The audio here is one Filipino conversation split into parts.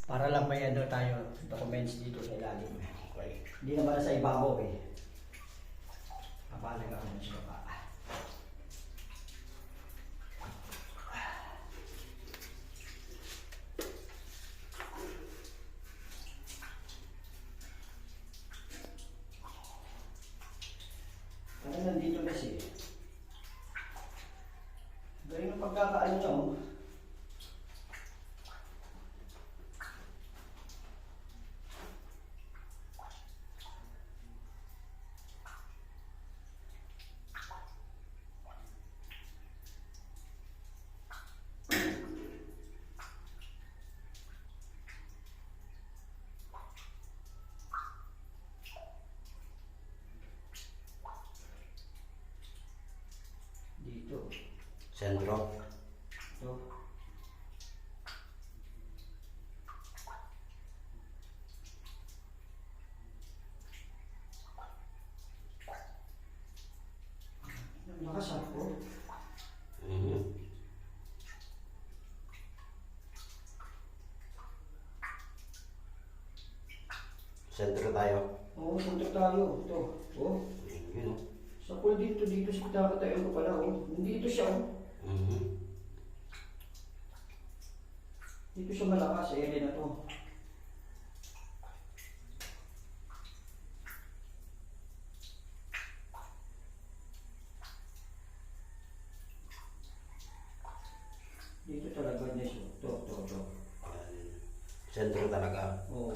Para lang may ano tayo, documents dito sa ilalim. Okay. Hindi naman sa ibabaw eh. Papalag ako ng siya. Ano nandito kasi? Gawin ang pagkakaano nyo. Dito. Sentro. Ito. Lakas ako. Sentro tayo. Oo, punta tayo. Ito. Oh. Yun o. Sa pool dito sa kitapatayan ko pala. Oh. Dito siya. Oh. Dito siya malakas. Area na to. Dito talaga niya siya. Ito. Sentro talaga. Oo.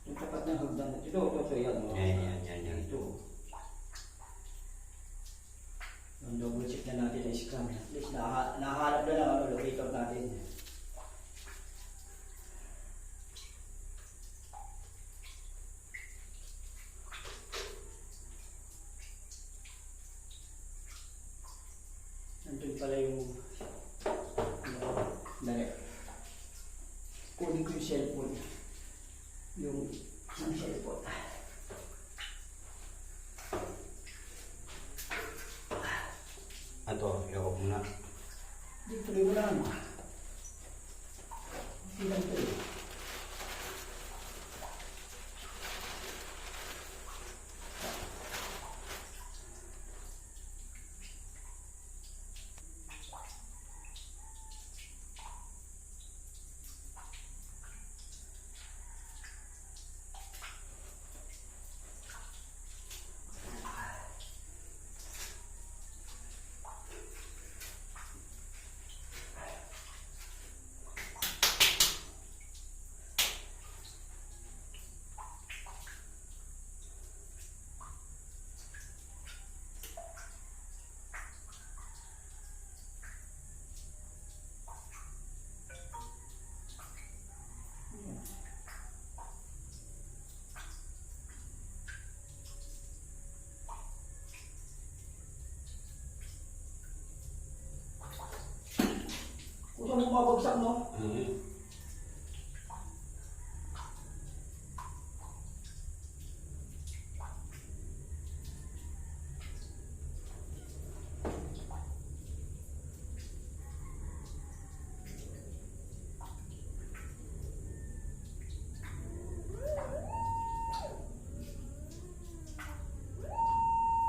Yung tapat ng hagdan. Ito. Yan. Oh. Yan. Ito. Ang double check na natin ay scan. At least nakahanap na ng locator natin. Nandun pala yung dali. Kunin ko yung cellphone. Yung cellphone. Ato, yoko muna. Dito tuloy mo lang. Hindi lang tuloy. Kung saan mo mabagsak, no?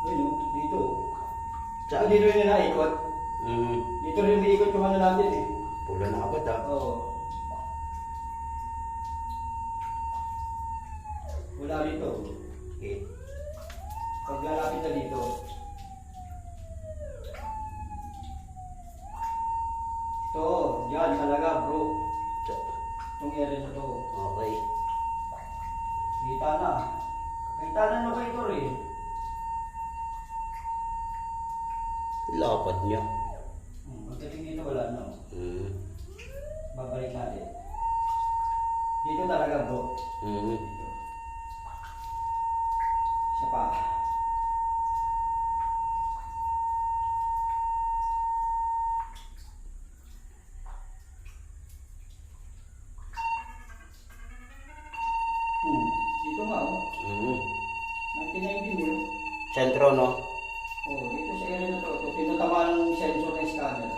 Ayun, no? Dito. Tsaka dito rin na ikot. Dito rin umiikot yung ano natin eh. Pula na agad ah. Oo. Wala rito. Okay. Pag lalapit na dito. Ito, yan talaga bro. Itong area na to. Okay. Kita na. Kita na locator eh. Lapad niya. Pagdating dito wala na. Babalik natin. Dito talaga bro. Dito. Isa pa. Dito nga oh. 1990 mo. Sentro no? Oh, dito sa area na to. Ito, tinutama ng sensor ng scanner.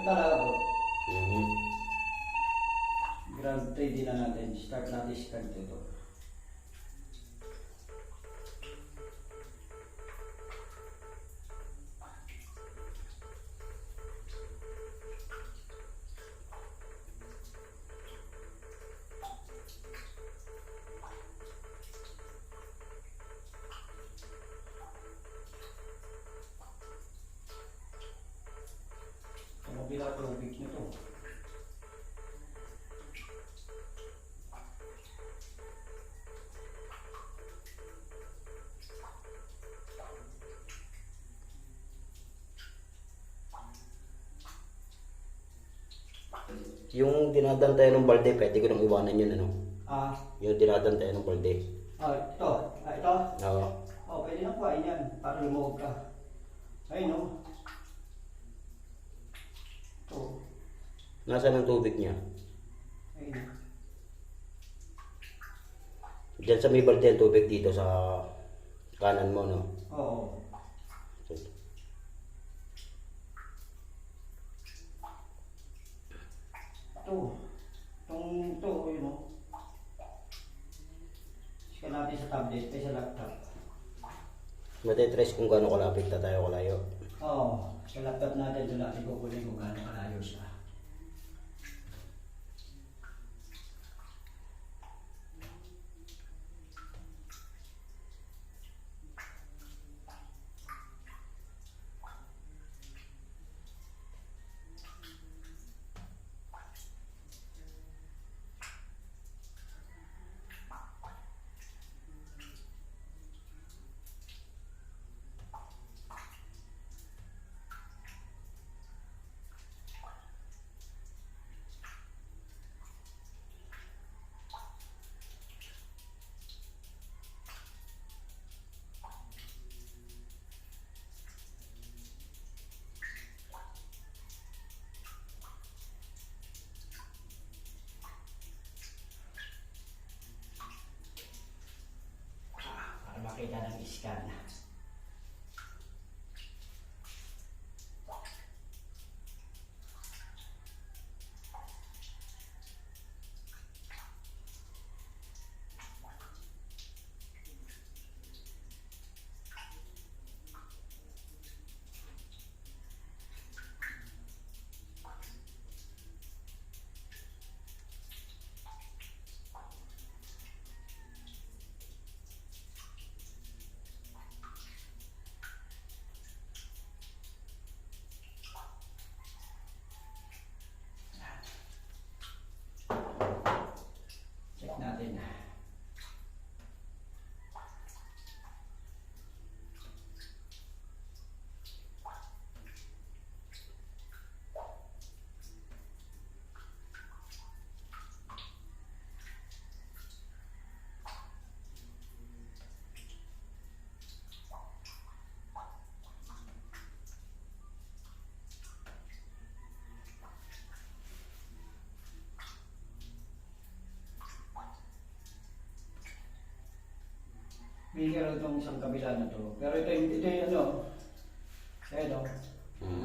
talaga po. Mhm. Ground 3D na natin. Start natin scan dito. Kabila tubig nito. Yung dinadantayan ng balde, pwede ko nang iwanan yun, ano? Ah, Yung dinadantayan ng balde. ito. Ito. Oo. Oh, pwede na kuhain yan para lumuhog ka. Ayun no. Ito. Nasaan ang tubig niya? Ayun. Diyan sa may balde ang tubig dito sa kanan mo, no? Oo. Ito. Ito, yun no. Scan natin sa tablet, ay sa laptop. Matitrace kung gaano kalapit na tayo kalayo. Oo. Sa laptop natin, doon natin kukunin kung gaano kalayo siya. Para makita ng scan. Check natin. Bigyan itong isang kabila na to. Pero ito yung ano, ayun o,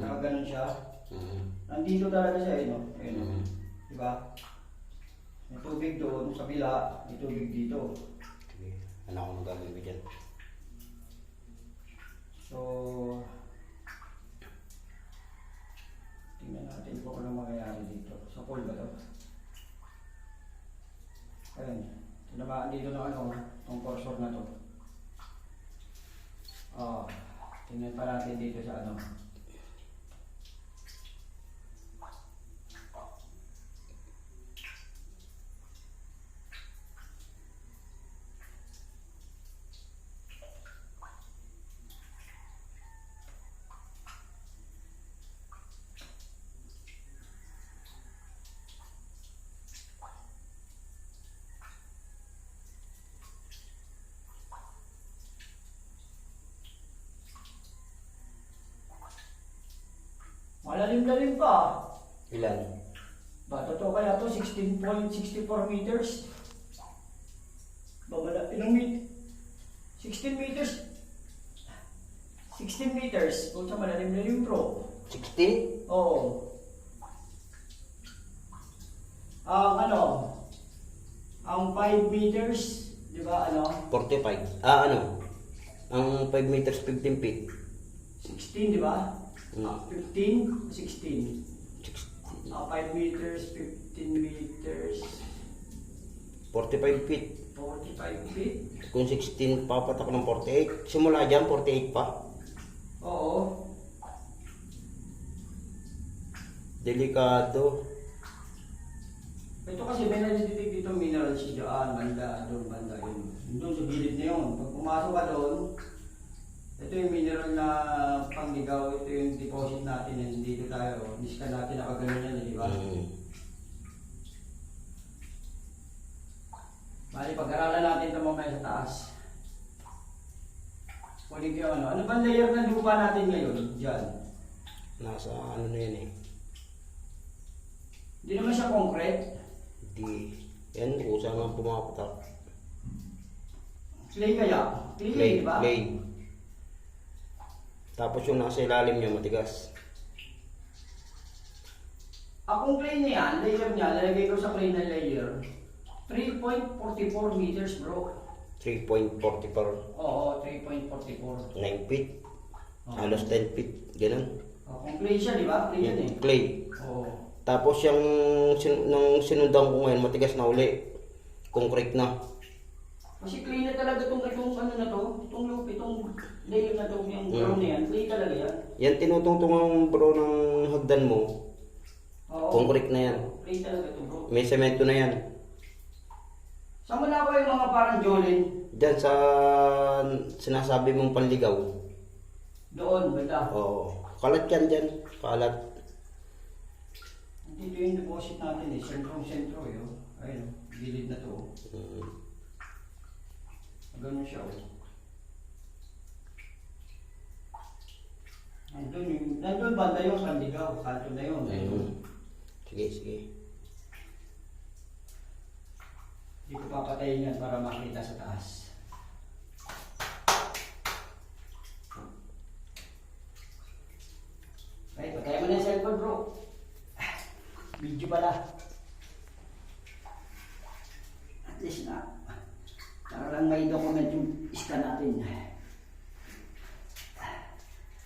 nakaganon siya. Nandito talaga siya, ayun o, ayun o. Diba? May tubig doon sa kabila, may tubig dito. Sige, ano ako magagawin dyan? So, tingnan natin kung ano mangyayari dito. Sa pool ba to? Ayun, tinamaan dito ng ano, itong cursor na to. Tingnan pa natin dito sa ano. Malalim-lalim pa. Ilan? Ba, totoo kaya to 16.64 meters? Babala, ilang meter? 16 meters? 16 meters. Kung sa malalim-lalim bro. 16? Oo. Ang 5 meters, di ba, 45. Ang 5 meters, 15 feet. 16, di ba? 15, 16. 60, 5 meters, 15 meters, 45 feet. 45 feet. Kung 16, papatak ng 48. Simula dyan, 48 pa. Oo. Delikado. Ito kasi may nadiditig dito mineral siya dyan, banda, doon, banda, yun. Doon sa gilid na yun. Pag pumasok ka doon, ito yung mineral na pangligaw, ito yung deposit natin, and dito tayo, niskan natin nakaganon yan, di ba? Bali, pag-aralan natin ito mamaya sa taas. Kunin ko yung ano bang layer ng lupa natin ngayon, dyan? Nasa ano na yan eh. Hindi naman siya concrete. Di, yan, usang ang pumapatak. Clay kaya? Clay, di ba? Clay. Tapos yung nasa ilalim niya, matigas. Akong clay niya yan, layer niya, lalagay ko sa clay na layer. 3.44 meters, bro. 3.44. Oo, 3.44. 9 feet. Oo. Halos 10 feet. Ganun. Kung clay siya, di ba? Clay yan eh. Clay. Oo. Tapos yung nung sinundan ko ngayon, matigas na uli. Concrete na. Kasi clay na talaga itong ano na to, itong loop, itong layer na to, yung brown na yan, clay talaga yan. Yan tinutungtong ang bro ng hagdan mo. Oo. Concrete na yan. Clay talaga ito, bro. May semento na yan. Saan mo na ako yung mga parang Jolin? Diyan sa sinasabi mong panligaw. Doon, banda. Oo. Kalat yan dyan. Kalat. Dito yung deposit natin eh, sentro eh. Oh. Ayun, gilid na to. Ganun siya oh. Nandun banda yung panligaw, kanto na yun. Sige, sige. Hindi ko papatayin yan para makita sa taas. Okay, patayin mo na yung cellphone bro. Video pala. At least na. Para lang may document yung iska natin.